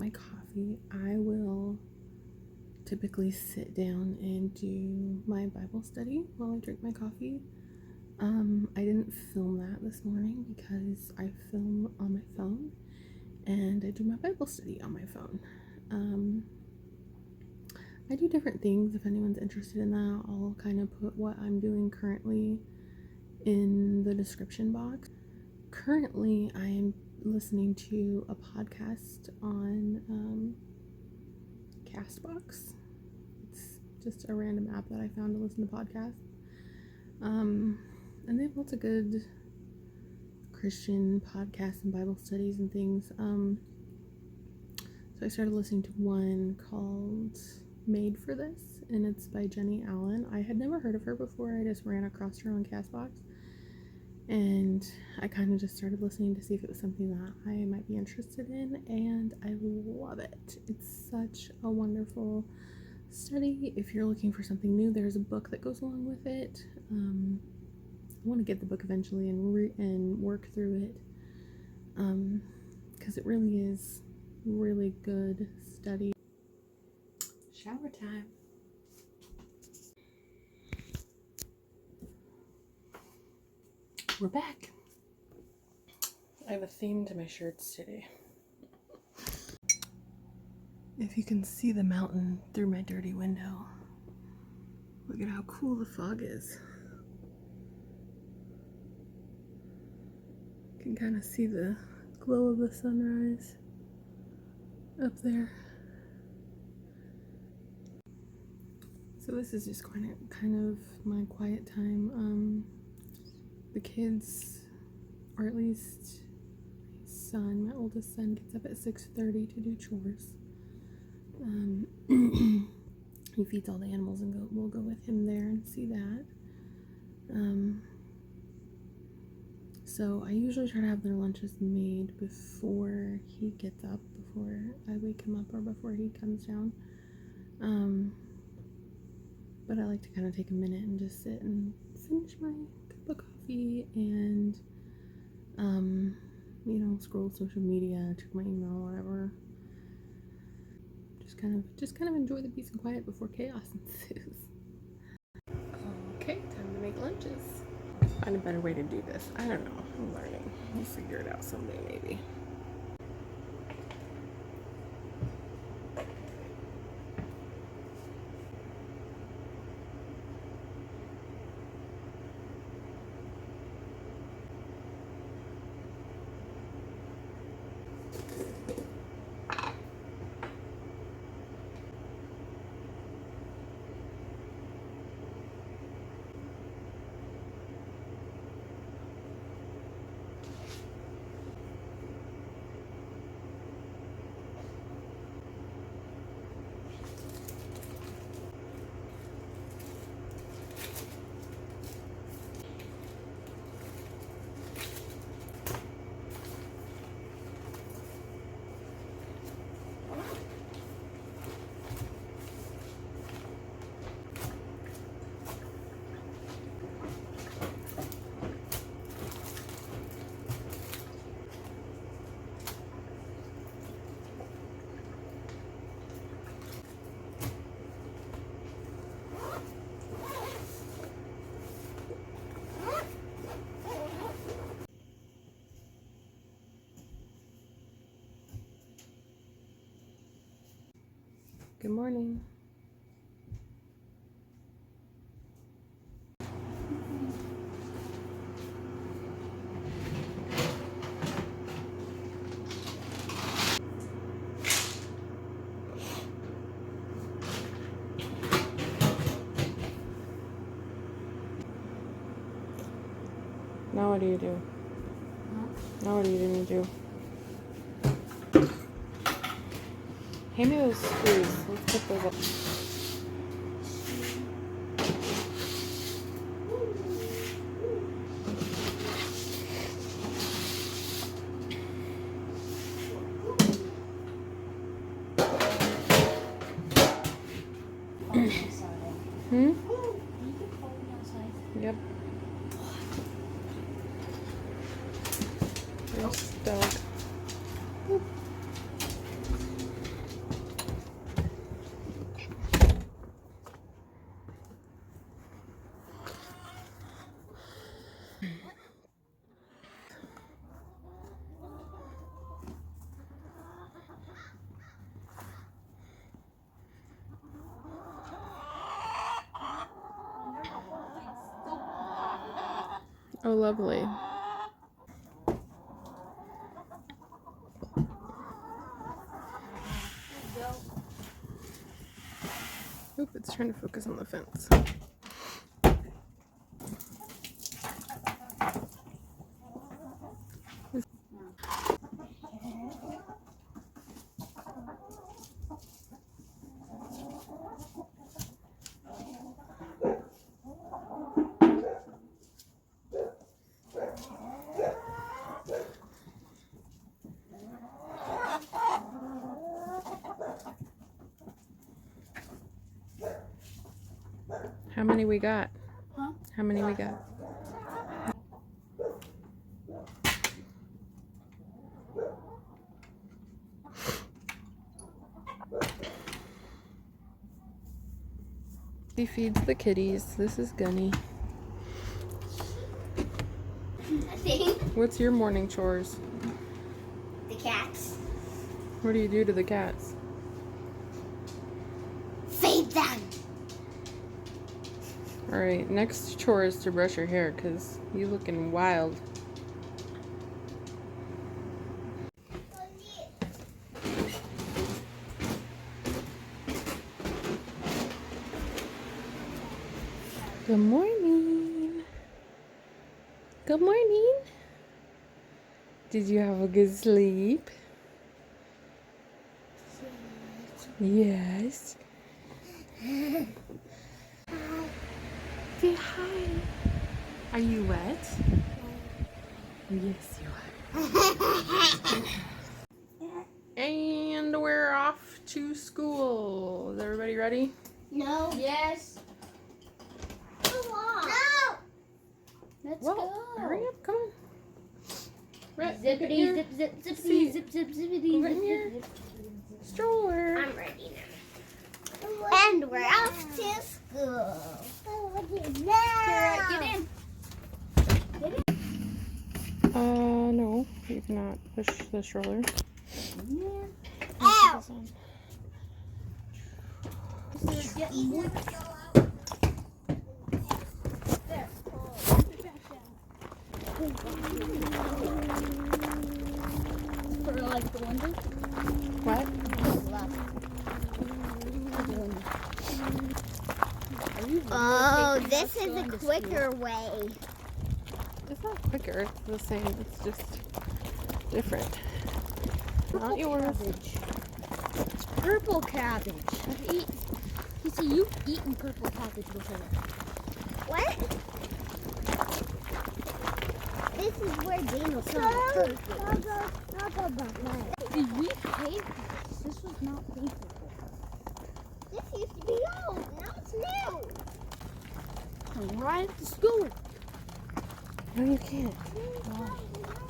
my coffee, I will typically sit down and do my Bible study while I drink my coffee. I didn't film that this morning because I film on my phone and I do my Bible study on my phone. I do different things. If anyone's interested in that, I'll kind of put what I'm doing currently in the description box. Currently, I am listening to a podcast on Castbox. It's just a random app that I found to listen to podcasts. And they have lots of good Christian podcasts and Bible studies and things. So I started listening to one called Made for This, and it's by Jenny Allen. I had never heard of her before. I just ran across her on Castbox, and I kind of just started listening to see if it was something that I might be interested in, and I love it. It's such a wonderful study. If you're looking for something new, there's a book that goes along with it. I want to get the book eventually and work through it, because it really is really good study. Shower time. We're back. I have a theme to my shirts today. If you can see the mountain through my dirty window, look at how cool the fog is. You can kind of see the glow of the sunrise up there. So this is just kind of my quiet time. The kids, or at least my oldest son, gets up at 6:30 to do chores. He feeds all the animals, and we'll go with him there and see that. So I usually try to have their lunches made before he gets up, before I wake him up or before he comes down. But I like to kind of take a minute and just sit and finish my cup of coffee and, scroll social media, check my email, whatever. Just kind of enjoy the peace and quiet before chaos ensues. Okay, time to make lunches. Find a better way to do this. I don't know. I'm learning. We'll figure it out someday, maybe. Good morning. Now what do you do? Now what are you going to do? Hand me those screws. Let's put those up. Yep. There's Doug. Oh, lovely. Oop, it's trying to focus on the fence. How many we got? Huh? How many we got? He feeds the kitties. This is Gunny. What's your morning chores? The cats. What do you do to the cats? Feed them. Alright, next chore is to brush your hair because you're looking wild. Good morning. Good morning. Did you have a good sleep? Yes. Say hi. Are you wet? Yes, you are. And we're off to school. Is everybody ready? No. Yes. Come on. No. Let's go. Hurry up, come on. Zippity zip zip zippity zip zip zippity Put it in zip your zip. stroller. I'm ready now. And we're off to school. Get in. No, you cannot push the stroller. Ow. For like the window? What? Oh, this is a quicker way. It's not quicker, it's the same, it's just different. Not yours. Cabbage. Purple cabbage. You see, you've eaten purple cabbage before. What? This is where Daniel saw it first. Did we pay for this? This was not paid for. This used to be old. Now it's new. I'm right at the school. No, you can't.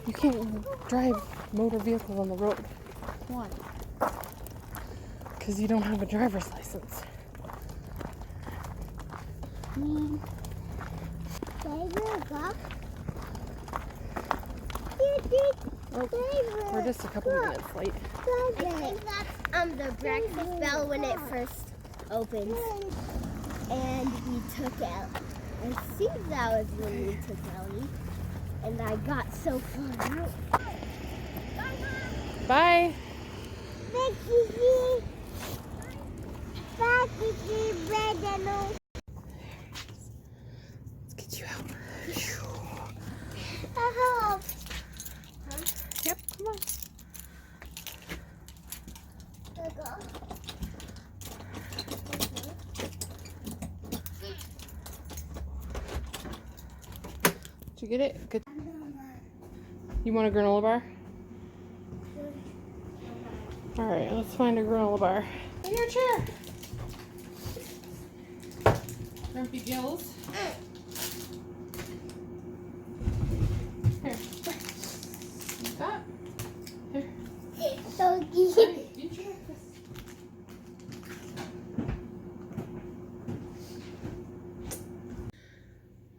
You can't drive motor vehicles on the road. Why? Because you don't have a driver's license. Oh, we're just a couple of minutes late. I think that's the breakfast bell when it first opens. And we took out. I think that was when we took Ellie. And I got so far out. Bye. Let's get you out. Yep, come on. Did you get it? Good. You want a granola bar? Alright, let's find a granola bar. In your chair. Grumpy Gills. Here. Like that. Here. Eat your breakfast.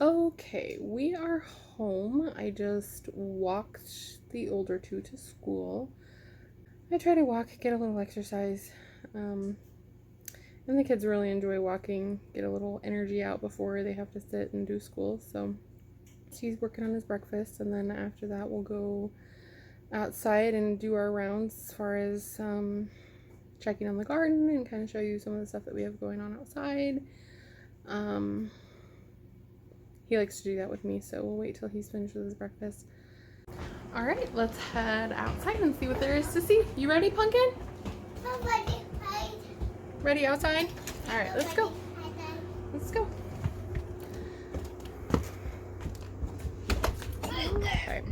Okay, we are home. I just walked the older two to school. I try to walk, get a little exercise, and the kids really enjoy walking, get a little energy out before they have to sit and do school, so He's working on his breakfast, and then after that we'll go outside and do our rounds as far as checking on the garden and kind of show you some of the stuff that we have going on outside. He likes to do that with me, so we'll wait till he's finished with his breakfast. All right, let's head outside and see what there is to see. You ready, Pumpkin? Ready outside? All right, let's go. Let's go. Okay.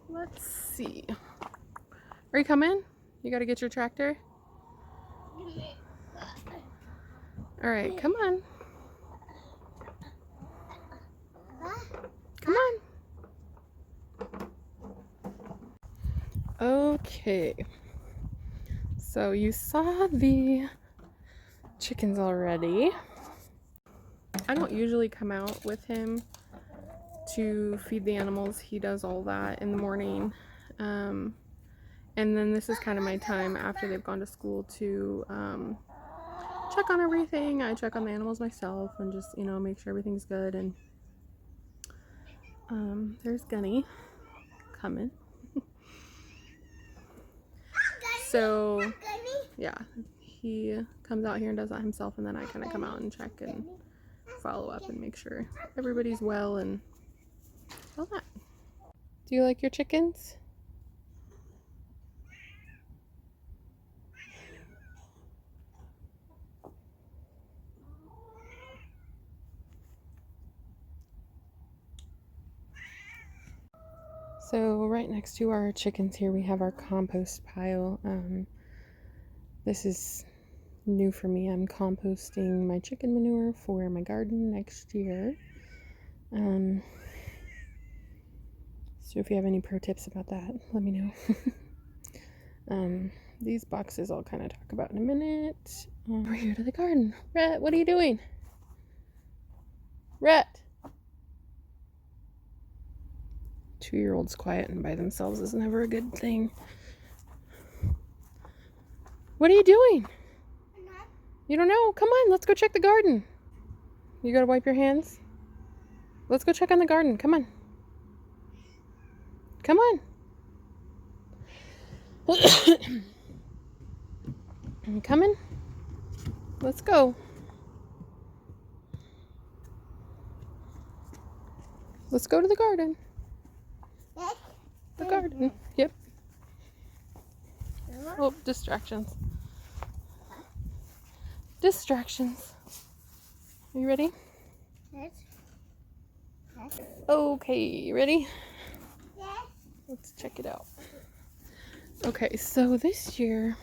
Let's see. Are you coming? You gotta get your tractor? All right, come on. Come on. Okay. So you saw the chickens already. I don't usually come out with him to feed the animals. He does all that in the morning. And then this is kind of my time after they've gone to school to check on everything. I check on the animals myself and just, make sure everything's good. And there's Gunny coming. So, yeah, he comes out here and does that himself, and then I kind of come out and check and follow up and make sure everybody's well and all that. Do you like your chickens? So right next to our chickens here, we have our compost pile. This is new for me. I'm composting my chicken manure for my garden next year. So if you have any pro tips about that, let me know. These boxes I'll kind of talk about in a minute. We're here to the garden. Rhett, what are you doing? Rhett! 2-year-olds quiet and by themselves is never a good thing. What are you doing? You don't know? Come on, let's go check the garden. You gotta wipe your hands. Let's go check on the garden. Come on. Come on. You coming? Let's go. Let's go to the garden. The garden. Yep. Oh, distractions. Distractions. Are you ready? Yes. Okay, you ready? Yes. Let's check it out. Okay, so this year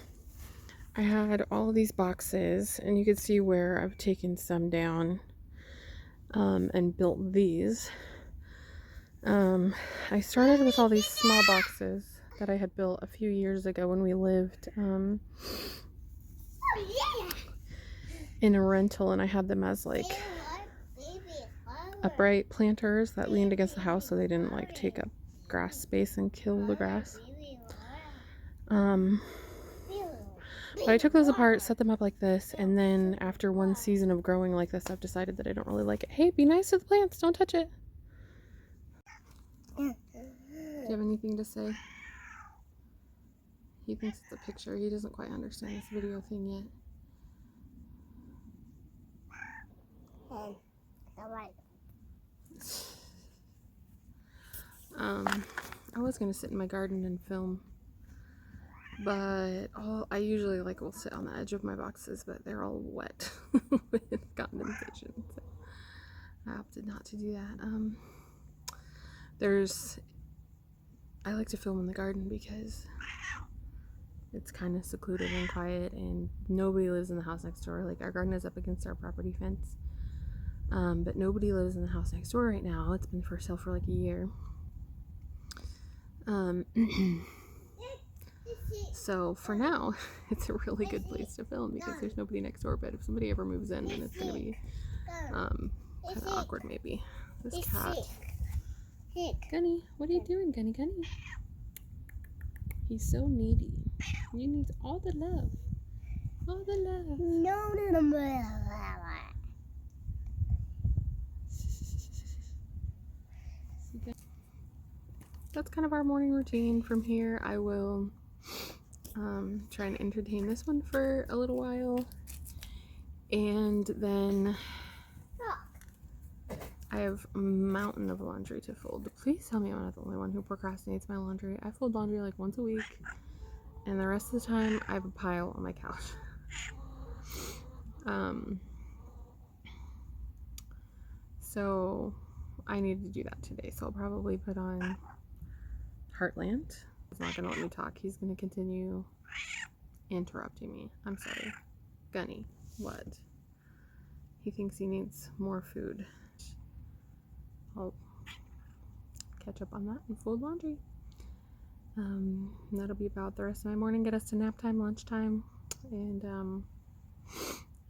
I had all of these boxes, and you can see where I've taken some down and built these. I started with all these small boxes that I had built a few years ago when we lived in a rental, and I had them as like upright planters that leaned against the house so they didn't like take up grass space and kill the grass. But I took those apart, set them up like this, and then after one season of growing like this, I've decided that I don't really like it. Hey, be nice to the plants, don't touch it. Do you have anything to say? He thinks it's a picture. He doesn't quite understand this video thing yet. I was gonna sit in my garden and film, but I usually will sit on the edge of my boxes, but they're all wet with condensation, so I opted not to do that. I like to film in the garden because it's kind of secluded and quiet, and nobody lives in the house next door. Like, our garden is up against our property fence, but nobody lives in the house next door right now. It's been for sale for like a year. So for now, it's a really good place to film because there's nobody next door. But if somebody ever moves in, then it's gonna be kind of awkward, maybe. This cat. Gunny, what are you doing, Gunny? Gunny? He's so needy. He needs all the love. All the love. No. that's kind of our morning routine. From here, I will try and entertain this one for a little while, and then I have a mountain of laundry to fold. Please tell me I'm not the only one who procrastinates my laundry. I fold laundry like once a week, and the rest of the time I have a pile on my couch. So I need to do that today. So I'll probably put on Heartland. He's not gonna let me talk. He's gonna continue interrupting me. I'm sorry. Gunny, what? He thinks he needs more food. I'll catch up on that and fold laundry. And that'll be about the rest of my morning. Get us to nap time, lunchtime, and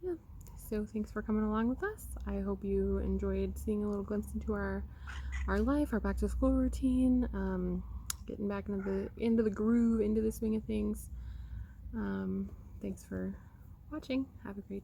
yeah. So thanks for coming along with us. I hope you enjoyed seeing a little glimpse into our life, our back to school routine, getting back into the groove, into the swing of things. Thanks for watching. Have a great day.